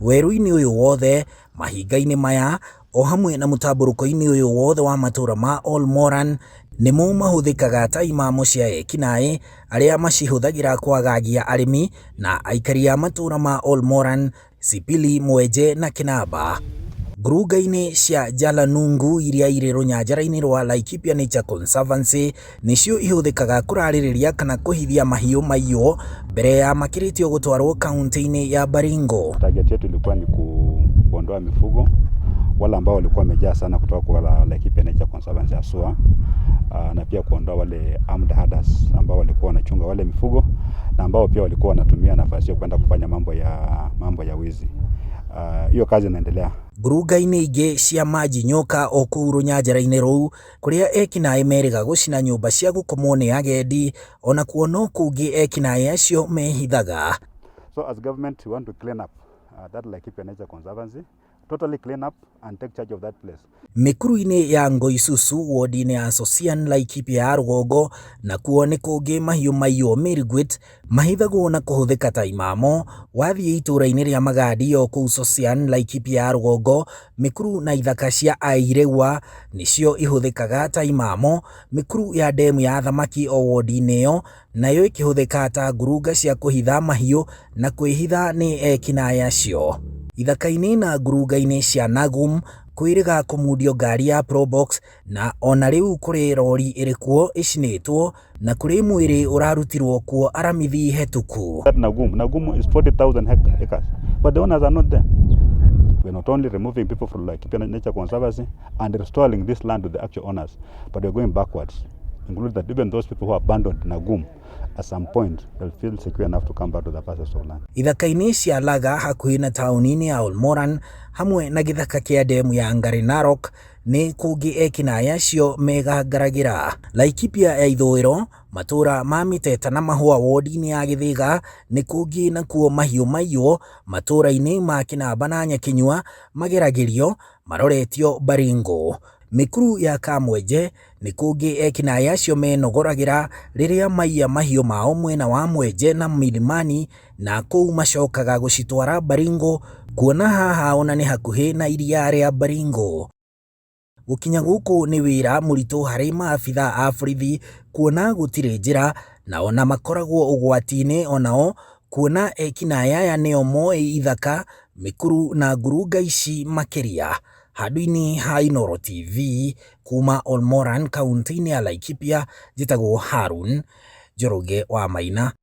Werũ-inĩ ũyũ wothe, mahinga-inĩ maya, o hamwe na mũtambũrũko-inĩ ũyũ wothe wa matũũra ma Olmoran, nĩmo mahũthĩkaga ta imamo cia Ekinaī arĩa macihũthagĩra kwagagia arĩmi na aikari a matũũra ma Olmoran, Sipili, Mwenje na Kinamba. Ngurunga-inĩ cia Jalanungu iria irĩ rũnyanjara-inĩ rwa Lakipia Nature Conservancy nĩcio ihũthĩkaga kũrarĩrĩria kana kũhithia mahiũ maiyũ mbere ya makĩrĩtio gũtwarwo kaunti-inĩ ya Baringo. Target yetu ilikuwa ni kuondoa mifugo wale ambao walikuwa wamejaa sana kutoka kwa Lakipia Nature Conservancy haswa, na pia kuondoa wale armed herders ambao walikuwa wanachunga wale mifugo na ambao pia walikuwa wanatumia nafasi hiyo kwenda kufanya mambo ya wizi. Hiyo kazi inaendelea. Ngurunga-inĩ ingĩ cia maji nyoka o kũu rũnyanjara-inĩ rũu kũrĩa Ekinaī meriga gũcina nyũmba cia gũkomwo nĩ agendi, ona kuo no kũngĩ Ekinaī acio mehithaga. So as government we want to clean up that Lakipia Nature Conservancy, totally clean up and take charge of that place. Mĩkuru-inĩ ya Ngoisusu wodi-inĩ ya Sosian Lakipia ya rũgongo na kuo nĩ kũngĩ mahiũ maiyũ Mirigwit mahithagwo na kũhũthĩka ta imamo. Wathiĩ itũũra-inĩ rĩa Magadi o kũu Sosian Lakipia ya rũgongo, mĩkuru na ithaka cia Airewa nĩcio ihũthĩkaga ta imamo. Mĩkuru ya ndemu ya thamaki o wodi-inĩ ĩyo nayo ĩkĩhũthĩka ta ngurunga cia kũhitha mahiũ na kwĩhitha nĩ Ekinaī acio. Ithaka-inĩ na ngurunga-inĩ cia Nagum kwĩrĩga kũmundio ngari ya Probox, na ona rĩu kũrĩ rori ĩrĩ kuo ĩcinĩtwo na kũrĩ mwĩrĩ ũrarutirwo kuo aramithi hetũku. That Nagum is 40,000 acres, but the owners are not there. We're not only removing people from Lakipia Nature Conservancy and restoring this land to the actual owners, but we're going backwards, including that even those people who abandoned Nagum at some point they'll feel secure enough to come back to the parcels of land. Ithaka-inĩ cia Laga hakuhĩ na taũni-inĩ ya Olmoran hamwe na gĩthaka kĩa ndemu ya Ngari Narok nĩ kũngĩ Ekinaī acio megangaragĩra. Lakipia ya ithũĩro, matũũra ma Mĩteta na Mahũa wodi-inĩ ya Gĩthĩga nĩ kũngĩ nakuo mahiũ maiyũ matũũra-inĩ ma Kinamba na Nyakinyua mageragĩrio maroretio Baringo. Mĩkuru ya Kamwenje nĩ kũngĩ Ekinaī acio menogoragĩra rĩrĩa maiya mahiũ mao mwena wa Mwenje na Milimani na kũu macokaga gũcitwara Baringo, kuona haha ona nĩ hakuhĩ na iria rĩa Baringo. Gũkinya gũkũ nĩ wĩra mũritũ harĩ maabitha a borithi kuona gũtirĩ njĩra na ona makoragwo ũgwati-inĩ onao, kuona Ekinaī aya nĩo moĩ ithaka, mĩkuru na ngurunga ici makĩria. Handũ-inĩ ha Inooro TV kuma Olmoran kaunti-inĩ ya Lakipia, njĩtagwo Harun Njoroge wa Maina.